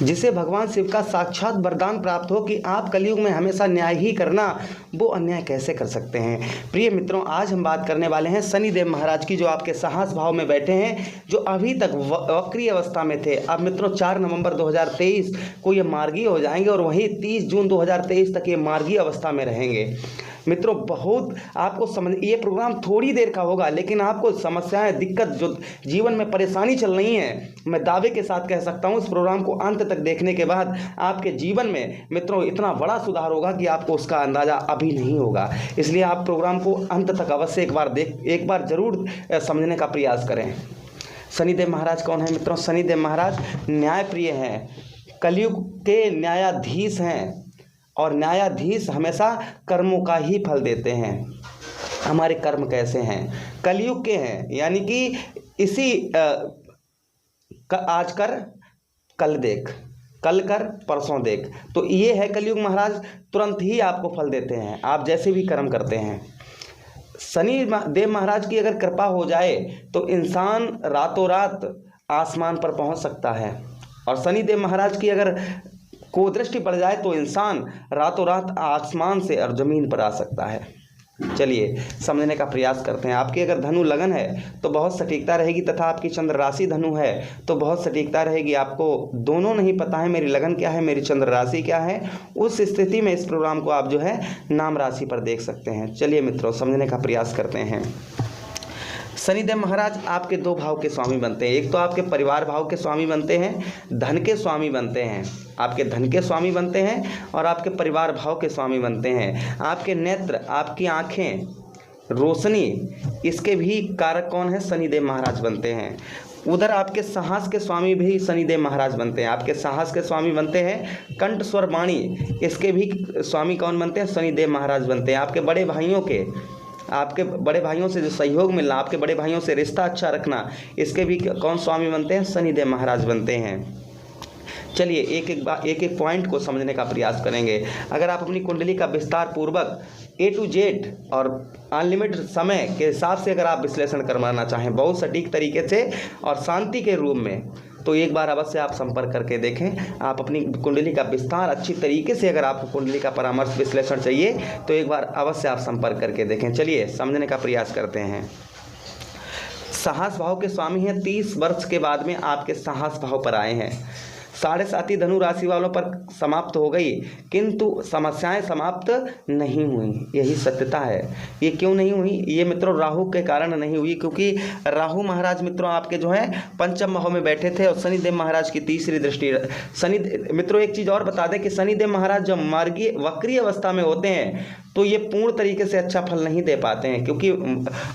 जिसे भगवान शिव का साक्षात वरदान प्राप्त हो कि आप कलयुग में हमेशा न्याय ही करना, वो अन्याय कैसे कर सकते हैं। प्रिय मित्रों, आज हम बात करने वाले हैं शनिदेव महाराज की, जो आपके साहस भाव में बैठे हैं, जो अभी तक वक्रीय अवस्था में थे। अब मित्रों 4 नवंबर 2023 को ये मार्गी हो जाएंगे और वहीं 30 जून 2023 तक ये मार्गी अवस्था में रहेंगे। मित्रों बहुत आपको समझ, ये प्रोग्राम थोड़ी देर का होगा, लेकिन आपको समस्याएं, दिक्कत, जो जीवन में परेशानी चल रही है, मैं दावे के साथ कह सकता हूं इस प्रोग्राम को अंत तक देखने के बाद आपके जीवन में मित्रों इतना बड़ा सुधार होगा कि आपको उसका अंदाजा अभी नहीं होगा। इसलिए आप प्रोग्राम को अंत तक अवश्य एक बार जरूर समझने का प्रयास करें। शनिदेव महाराज कौन है मित्रों? शनिदेव महाराज न्यायप्रिय हैं, कलयुग के न्यायाधीश हैं, और न्यायाधीश हमेशा कर्मों का ही फल देते हैं। हमारे कर्म कैसे हैं? कलयुग के हैं, यानी कि इसी आज कर कल देख, कल कर परसों देख, तो ये है कलयुग महाराज, तुरंत ही आपको फल देते हैं आप जैसे भी कर्म करते हैं। शनि देव महाराज की अगर कृपा हो जाए तो इंसान रातों रात आसमान पर पहुंच सकता है, और शनि देव महाराज की अगर को दृष्टि पड़ जाए तो इंसान रातों रात आसमान से और जमीन पर आ सकता है। चलिए समझने का प्रयास करते हैं। आपकी अगर धनु लगन है तो बहुत सटीकता रहेगी, तथा आपकी चंद्र राशि धनु है तो बहुत सटीकता रहेगी। आपको दोनों नहीं पता है मेरी लगन क्या है, मेरी चंद्र राशि क्या है, उस स्थिति में इस प्रोग्राम को आप जो है नाम राशि पर देख सकते हैं। चलिए मित्रों समझने का प्रयास करते हैं। शनिदेव महाराज आपके 2 भाव के स्वामी बनते हैं। एक तो आपके परिवार भाव के स्वामी बनते हैं, धन के स्वामी बनते हैं, आपके धन के स्वामी बनते हैं, और आपके परिवार भाव के स्वामी बनते हैं। आपके नेत्र, आपकी आँखें, रोशनी, इसके भी कारक कौन है? शनिदेव महाराज बनते हैं। उधर आपके साहस के स्वामी भी शनिदेव महाराज बनते हैं। आपके साहस के स्वामी बनते हैं कंठ स्वर वाणी, इसके भी स्वामी कौन बनते हैं? शनिदेव महाराज बनते हैं। आपके बड़े भाइयों के, आपके बड़े भाइयों से जो सहयोग मिलना, आपके बड़े भाइयों से रिश्ता अच्छा रखना, इसके भी कौन स्वामी बनते हैं? शनिदेव महाराज बनते हैं। चलिए एक एक पॉइंट को समझने का प्रयास करेंगे। अगर आप अपनी कुंडली का विस्तार पूर्वक A to Z और अनलिमिटेड समय के हिसाब से अगर आप विश्लेषण करवाना चाहें बहुत सटीक तरीके से और शांति के रूप में, तो एक बार अवश्य आप संपर्क करके देखें। आप अपनी कुंडली का विस्तार अच्छी तरीके से, अगर आपको कुंडली का परामर्श विश्लेषण चाहिए तो एक बार अवश्य आप संपर्क करके देखें। चलिए समझने का प्रयास करते हैं। साहस भाव के स्वामी हैं, 30 वर्ष के बाद में आपके साहस भाव पर आए हैं। 7.5 धनु राशि वालों पर समाप्त हो गई, किंतु समस्याएं समाप्त नहीं हुई, यही सत्यता है। ये क्यों नहीं हुई? ये मित्रों राहु के कारण नहीं हुई, क्योंकि राहु महाराज मित्रों आपके जो है पंचम भाव में बैठे थे, और शनिदेव महाराज की तीसरी दृष्टि। मित्रों एक चीज़ और बता दें कि शनिदेव महाराज जब मार्गीय वक्रीय अवस्था में होते हैं तो ये पूर्ण तरीके से अच्छा फल नहीं दे पाते हैं, क्योंकि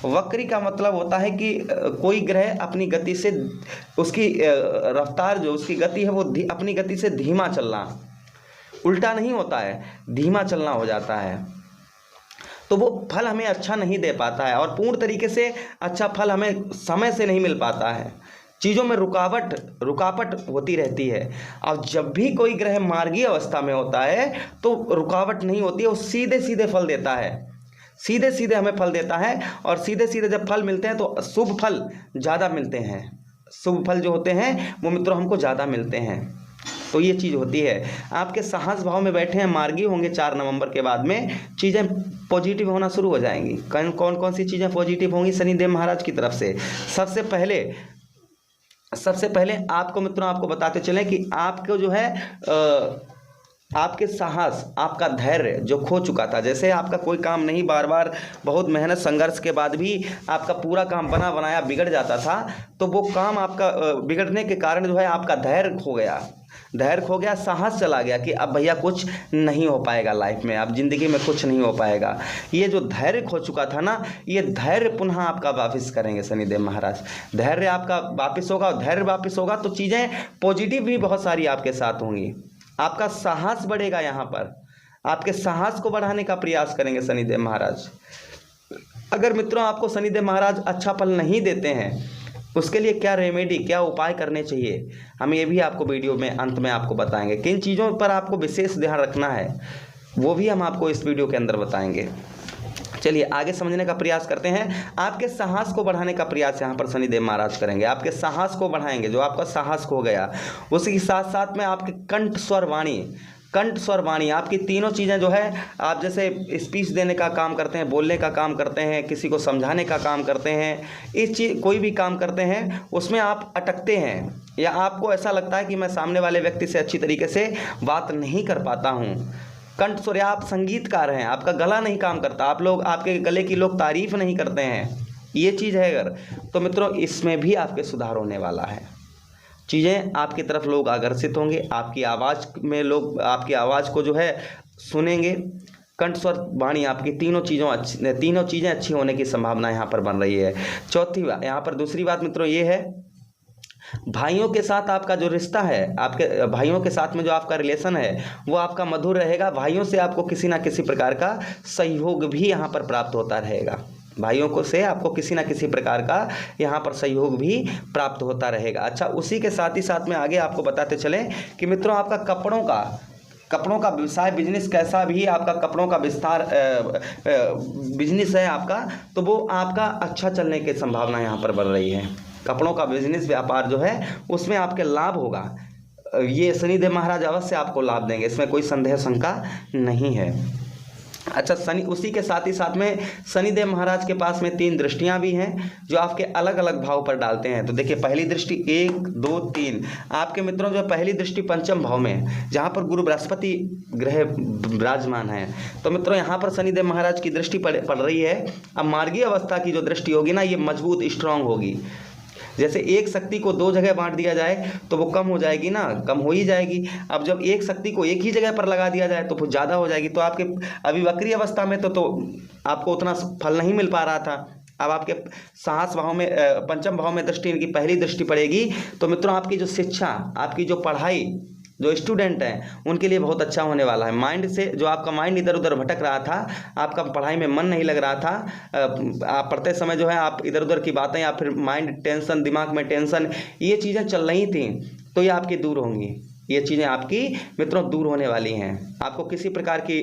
वक्री का मतलब होता है कि कोई ग्रह अपनी गति से, उसकी रफ्तार जो उसकी गति है वो अपनी गति से धीमा चलना, उल्टा नहीं होता है, धीमा चलना हो जाता है, तो वो फल हमें अच्छा नहीं दे पाता है, और पूर्ण तरीके से अच्छा फल हमें समय से नहीं मिल पाता है। चीज़ों में रुकावट होती रहती है। अब जब भी कोई ग्रह मार्गीय अवस्था में होता है तो रुकावट नहीं होती है, वो सीधे सीधे फल देता है, सीधे सीधे हमें फल देता है, और सीधे सीधे जब फल मिलते हैं तो शुभ फल ज़्यादा मिलते हैं। शुभ फल जो होते हैं वो मित्रों हमको ज़्यादा मिलते हैं। तो ये चीज़ होती है। आपके साहस भाव में बैठे हैं, मार्गी होंगे 4 नवंबर के बाद में चीज़ें पॉजिटिव होना शुरू हो जाएंगी। कौन कौन सी चीज़ें पॉजिटिव होंगी शनिदेव महाराज की तरफ से? सबसे पहले आपको मित्रों आपको बताते चलें कि आपको जो है आपके साहस, आपका धैर्य जो खो चुका था, जैसे आपका कोई काम नहीं, बार बार बहुत मेहनत संघर्ष के बाद भी आपका पूरा काम बना बनाया बिगड़ जाता था, तो वो काम आपका बिगड़ने के कारण जो है आपका धैर्य खो गया, साहस चला गया कि अब भैया कुछ नहीं हो पाएगा लाइफ में, अब ज़िंदगी में कुछ नहीं हो पाएगा। ये जो धैर्य खो चुका था ना, ये धैर्य पुनः आपका वापस करेंगे शनिदेव महाराज। धैर्य आपका वापस होगा, और धैर्य वापस होगा तो चीज़ें पॉजिटिव भी बहुत सारी आपके साथ होंगी। आपका साहस बढ़ेगा, यहाँ पर आपके साहस को बढ़ाने का प्रयास करेंगे शनिदेव महाराज। अगर मित्रों आपको शनिदेव महाराज अच्छा फल नहीं देते हैं, उसके लिए क्या रेमेडी, क्या उपाय करने चाहिए, हम ये भी आपको वीडियो में अंत में आपको बताएंगे। किन चीज़ों पर आपको विशेष ध्यान रखना है वो भी हम आपको इस वीडियो के अंदर बताएंगे। चलिए आगे समझने का प्रयास करते हैं। आपके साहस को बढ़ाने का प्रयास यहाँ पर शनिदेव महाराज करेंगे, आपके साहस को बढ़ाएंगे, जो आपका साहस खो गया। उसी के साथ साथ में आपके कंठ स्वर वाणी आपकी तीनों चीज़ें जो है, आप जैसे स्पीच देने का काम करते हैं, बोलने का काम करते हैं, किसी को समझाने का काम करते हैं, इस चीज़ कोई भी काम करते हैं उसमें आप अटकते हैं, या आपको ऐसा लगता है कि मैं सामने वाले व्यक्ति से अच्छी तरीके से बात नहीं कर पाता हूँ। कंठ स्वर, आप संगीतकार हैं, आपका गला नहीं काम करता, आपके गले की लोग तारीफ नहीं करते हैं, ये चीज़ है अगर, तो मित्रों इसमें भी आपके सुधार होने वाला है। चीज़ें आपकी तरफ लोग आकर्षित होंगे, आपकी आवाज़ में लोग आपकी आवाज़ को जो है सुनेंगे। कंठ स्वर वाणी आपकी तीनों चीज़ें अच्छी होने की संभावना यहाँ पर बन रही है। चौथी बात यहाँ पर, दूसरी बात मित्रों ये है, भाइयों के साथ आपका जो रिश्ता है, आपके भाइयों के साथ में जो आपका रिलेशन है वो आपका मधुर रहेगा। भाइयों से आपको किसी ना किसी प्रकार का सहयोग भी यहाँ पर प्राप्त होता रहेगा, से आपको किसी ना किसी प्रकार का यहाँ पर सहयोग भी प्राप्त होता रहेगा। अच्छा, उसी के साथ ही साथ में आगे आपको बताते चलें कि मित्रों आपका कपड़ों का व्यवसाय, बिजनेस कैसा भी आपका कपड़ों का विस्तार बिजनेस है आपका, तो वो आपका अच्छा चलने की संभावना यहाँ पर बढ़ रही है। कपड़ों का बिजनेस व्यापार जो है उसमें आपके लाभ होगा, ये शनिदेव महाराज अवश्य आपको लाभ देंगे, इसमें कोई संदेह शंका नहीं है। अच्छा, उसी के साथ ही साथ में शनिदेव महाराज के पास में 3 दृष्टियां भी हैं जो आपके अलग अलग भाव पर डालते हैं। तो देखिए पहली दृष्टि 1, 2, 3 आपके मित्रों जो पहली दृष्टि पंचम भाव में, जहां पर गुरु बृहस्पति ग्रह विराजमान है, तो मित्रों यहां पर शनिदेव महाराज की दृष्टि पड़ रही है। अब मार्गीय अवस्था की जो दृष्टि होगी ना, ये मजबूत स्ट्रांग होगी। जैसे एक शक्ति को 2 जगह बांट दिया जाए तो वो कम हो जाएगी ना, कम हो ही जाएगी। अब जब एक शक्ति को एक ही जगह पर लगा दिया जाए तो वो ज़्यादा हो जाएगी। तो आपके अभी वक्री अवस्था में तो आपको उतना फल नहीं मिल पा रहा था। अब आपके साहस भाव में, पंचम भाव में दृष्टि, इनकी पहली दृष्टि पड़ेगी, तो मित्रों आपकी जो शिक्षा, आपकी जो पढ़ाई, जो स्टूडेंट हैं उनके लिए बहुत अच्छा होने वाला है। माइंड से जो आपका माइंड इधर उधर भटक रहा था, आपका पढ़ाई में मन नहीं लग रहा था, आप पढ़ते समय जो है आप इधर उधर की बातें या फिर माइंड टेंशन, दिमाग में टेंशन, ये चीज़ें चल रही थी, तो ये आपकी दूर होंगी। ये चीज़ें आपकी मित्रों दूर होने वाली हैं। आपको किसी प्रकार की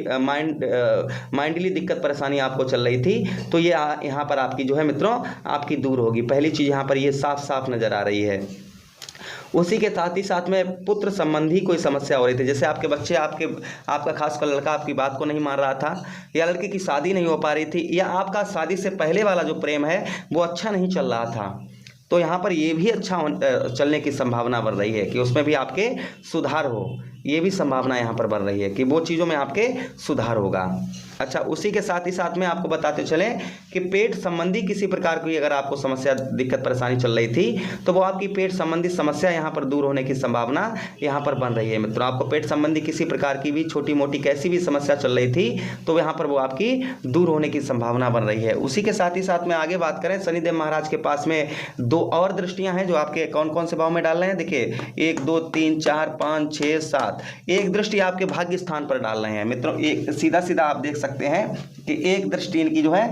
माइंडली दिक्कत परेशानी आपको चल रही थी, तो ये यहाँ पर आपकी जो है मित्रों आपकी दूर होगी। पहली चीज़ यहाँ पर ये साफ साफ नज़र आ रही है। उसी के साथ ही साथ में पुत्र संबंधी कोई समस्या हो रही थी, जैसे आपके बच्चे, आपका खासकर लड़का आपकी बात को नहीं मान रहा था, या लड़की की शादी नहीं हो पा रही थी, या आपका शादी से पहले वाला जो प्रेम है वो अच्छा नहीं चल रहा था, तो यहाँ पर ये भी अच्छा चलने की संभावना बढ़ रही है कि उसमें भी आपके सुधार हो। ये भी संभावना यहाँ पर बढ़ रही है कि वो चीज़ों में आपके सुधार होगा। अच्छा, उसी के साथ ही साथ में आपको बताते चलें कि पेट संबंधी किसी प्रकार की अगर आपको समस्या, दिक्कत, परेशानी चल रही थी, तो वो आपकी पेट संबंधी समस्या यहाँ पर दूर होने की संभावना यहाँ पर बन रही है। मित्रों आपको पेट संबंधी किसी प्रकार की भी छोटी मोटी कैसी भी समस्या चल रही थी, तो यहाँ पर वो आपकी दूर होने की संभावना बन रही है। उसी के साथ ही साथ में आगे बात करें, शनिदेव महाराज के पास में 2 और दृष्टियाँ हैं जो आपके कौन कौन से भाव में डाल रहे हैं। देखिए 1, 2, 3, 4, 5, 6, 7 एक दृष्टि आपके भाग्य स्थान पर डाल रहे हैं। मित्रों एक सीधा आप देख सकते हैं कि एक दृष्टि इनकी जो है,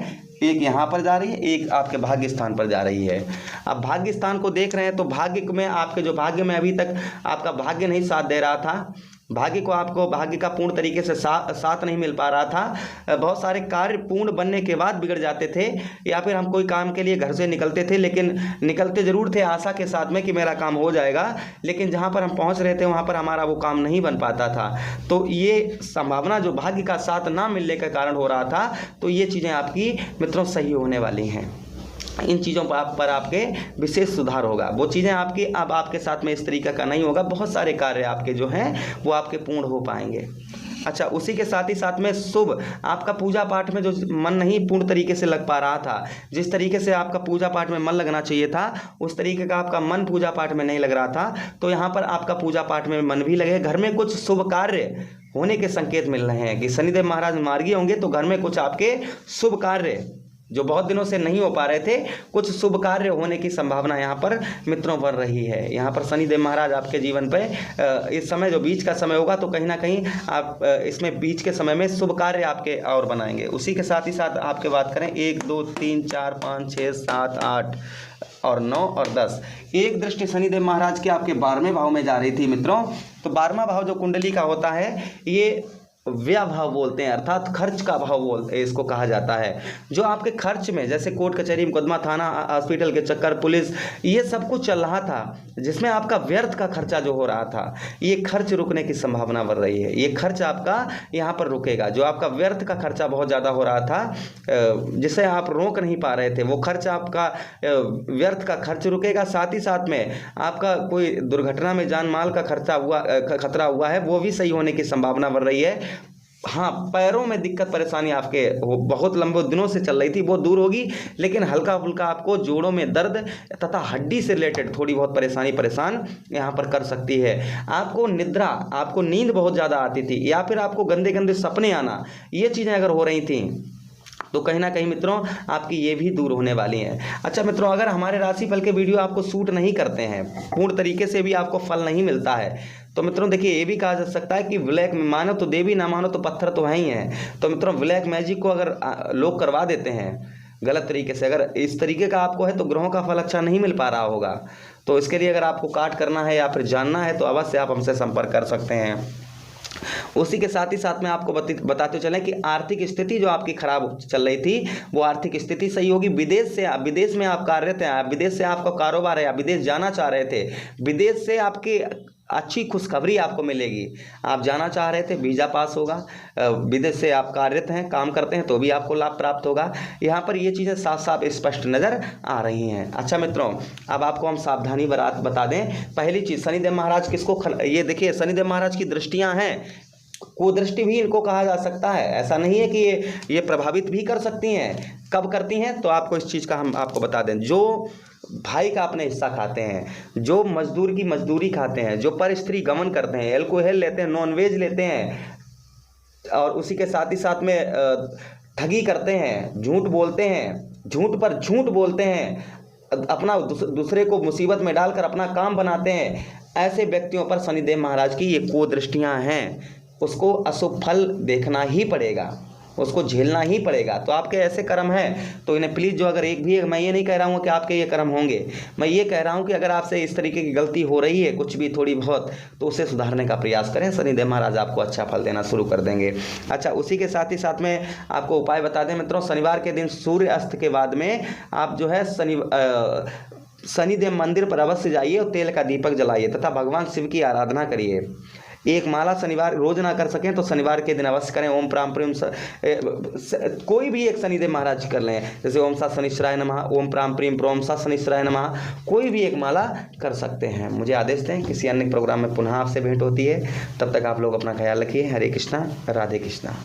एक यहाँ पर जा रही है, एक आपके भाग्य स्थान पर जा रही है। अब भाग्य स्थान को देख रहे हैं तो भाग्य में आपके जो भाग्य में अभी तक आपका भाग्य नहीं साथ दे रहा था, भाग्य का पूर्ण तरीके से साथ नहीं मिल पा रहा था। बहुत सारे कार्य पूर्ण बनने के बाद बिगड़ जाते थे, या फिर हम कोई काम के लिए घर से निकलते थे, लेकिन निकलते ज़रूर थे आशा के साथ में कि मेरा काम हो जाएगा, लेकिन जहाँ पर हम पहुँच रहे थे वहाँ पर हमारा वो काम नहीं बन पाता था। तो ये संभावना जो भाग्य का साथ ना मिलने के कारण हो रहा था, तो ये चीज़ें आपकी मित्रों सही होने वाली हैं। इन चीज़ों पर आपके विशेष सुधार होगा। वो चीज़ें आपकी अब आपके साथ में इस तरीके का नहीं होगा। बहुत सारे कार्य आपके जो हैं वो आपके पूर्ण हो पाएंगे। अच्छा, उसी के साथ ही साथ में शुभ आपका पूजा पाठ में जो मन नहीं पूर्ण तरीके से लग पा रहा था, जिस तरीके से आपका पूजा पाठ में मन लगना चाहिए था, उस तरीके का आपका मन पूजा पाठ में नहीं लग रहा था, तो यहाँ पर आपका पूजा पाठ में मन भी लगे। घर में कुछ शुभ कार्य होने के संकेत मिल रहे हैं कि शनिदेव महाराज मार्गी होंगे, तो घर में कुछ आपके शुभ कार्य जो बहुत दिनों से नहीं हो पा रहे थे, कुछ शुभ कार्य होने की संभावना यहाँ पर मित्रों बढ़ रही है। यहाँ पर शनिदेव महाराज आपके जीवन पे इस समय जो बीच का समय होगा, तो कहीं ना कहीं आप इसमें बीच के समय में शुभ कार्य आपके और बनाएंगे। उसी के साथ ही साथ आपके बात करें 1, 2, 3, 4, 5, 6, 7, 8 और 9 और 10 एक दृष्टि शनिदेव महाराज के आपके 12वें भाव में जा रही थी मित्रों। तो 12वां भाव जो कुंडली का होता है, ये व्यय भाव बोलते हैं, अर्थात खर्च का भाव बोलते इसको कहा जाता है। जो आपके खर्च में, जैसे कोर्ट कचहरी, मुकदमा, थाना, हॉस्पिटल के चक्कर, पुलिस, ये सब कुछ चल रहा था, जिसमें आपका व्यर्थ का खर्चा जो हो रहा था, ये खर्च रुकने की संभावना बढ़ रही है। ये खर्च आपका यहाँ पर रुकेगा। जो आपका व्यर्थ का खर्चा बहुत ज़्यादा हो रहा था, जिसे आप रोक नहीं पा रहे थे, वो खर्च आपका, व्यर्थ का खर्च रुकेगा। साथ ही साथ में आपका कोई दुर्घटना में जान माल का खतरा हुआ है, वो भी सही होने की संभावना बढ़ रही है। हाँ, पैरों में दिक्कत परेशानी आपके बहुत लंबे दिनों से चल रही थी, वो दूर होगी, लेकिन हल्का फुल्का आपको जोड़ों में दर्द तथा हड्डी से रिलेटेड थोड़ी बहुत परेशान यहाँ पर कर सकती है। आपको निद्रा, आपको नींद बहुत ज़्यादा आती थी, या फिर आपको गंदे गंदे सपने आना, ये चीज़ें अगर हो रही थी तो कहीं ना कहीं मित्रों आपकी ये भी दूर होने वाली हैं। अच्छा मित्रों, अगर हमारे राशिफल के वीडियो आपको सूट नहीं करते हैं, पूर्ण तरीके से भी आपको फल नहीं मिलता है, तो मित्रों देखिए, ये भी कहा जा सकता है कि ब्लैक में मानो तो देवी, ना मानो तो पत्थर तो है ही है। तो मित्रों, ब्लैक मैजिक को अगर लोग करवा देते हैं गलत तरीके से, अगर इस तरीके का आपको है, तो ग्रहों का फल अच्छा नहीं मिल पा रहा होगा। तो इसके लिए अगर आपको काट करना है या फिर जानना है, तो अवश्य आप हमसे संपर्क कर सकते हैं। उसी के साथ ही साथ में आपको बताते चलें कि आर्थिक स्थिति जो आपकी खराब चल रही थी, वो आर्थिक स्थिति सही होगी। विदेश में आप कार्यरत हैं, विदेश से आपका कारोबार है, आप विदेश जाना चाह रहे थे, विदेश से आपकी अच्छी खुशखबरी आपको मिलेगी। आप जाना चाह रहे थे, वीज़ा पास होगा, विदेश से आप कार्यरत हैं, काम करते हैं, तो भी आपको लाभ प्राप्त होगा। यहाँ पर ये चीज़ें साफ साफ स्पष्ट नज़र आ रही हैं। अच्छा मित्रों, अब आपको हम सावधानी बता दें। पहली चीज़, शनिदेव महाराज किसको ये देखिए, शनिदेव महाराज की दृष्टियाँ हैं, कुदृष्टि भी इनको कहा जा सकता है। ऐसा नहीं है कि ये प्रभावित भी कर सकती हैं। कब करती हैं, तो आपको इस चीज़ का हम आपको बता दें। जो भाई का अपने हिस्सा खाते हैं, जो मजदूर की मजदूरी खाते हैं, जो पर स्त्री गमन करते हैं, एल्कोहल लेते हैं, नॉनवेज लेते हैं, और उसी के साथ ही साथ में ठगी करते हैं, झूठ बोलते हैं, झूठ पर झूठ बोलते हैं, अपना दूसरे को मुसीबत में डालकर अपना काम बनाते हैं, ऐसे व्यक्तियों पर शनिदेव महाराज की ये कुदृष्टियाँ हैं। उसको अशुभ फल देखना ही पड़ेगा, उसको झेलना ही पड़ेगा। तो आपके ऐसे कर्म हैं, तो इन्हें प्लीज़, जो अगर एक भी, मैं ये नहीं कह रहा हूँ कि आपके ये कर्म होंगे, मैं ये कह रहा हूँ कि अगर आपसे इस तरीके की गलती हो रही है कुछ भी थोड़ी बहुत, तो उसे सुधारने का प्रयास करें। शनिदेव महाराज आपको अच्छा फल देना शुरू कर देंगे। अच्छा, उसी के साथ ही साथ में आपको उपाय बता दें मित्रों। शनिवार के दिन सूर्य अस्त के बाद में आप जो है शनिदेव मंदिर पर अवश्य जाइए और तेल का दीपक जलाइए तथा भगवान शिव की आराधना करिए। एक माला शनिवार रोज ना कर सकें तो शनिवार के दिन अवश्य करें। ओम प्राम प्रेम कोई भी एक शनिदेव महाराज कर लें, जैसे ओम सा शनिश्चराय नमः, ओम प्राम प्रेम प्रोम सा शनिश्चराय नमः, कोई भी एक माला कर सकते हैं। मुझे आदेश दें, किसी अन्य प्रोग्राम में पुनः आपसे भेंट होती है। तब तक आप लोग अपना ख्याल रखिए। हरे कृष्णा, राधे कृष्णा।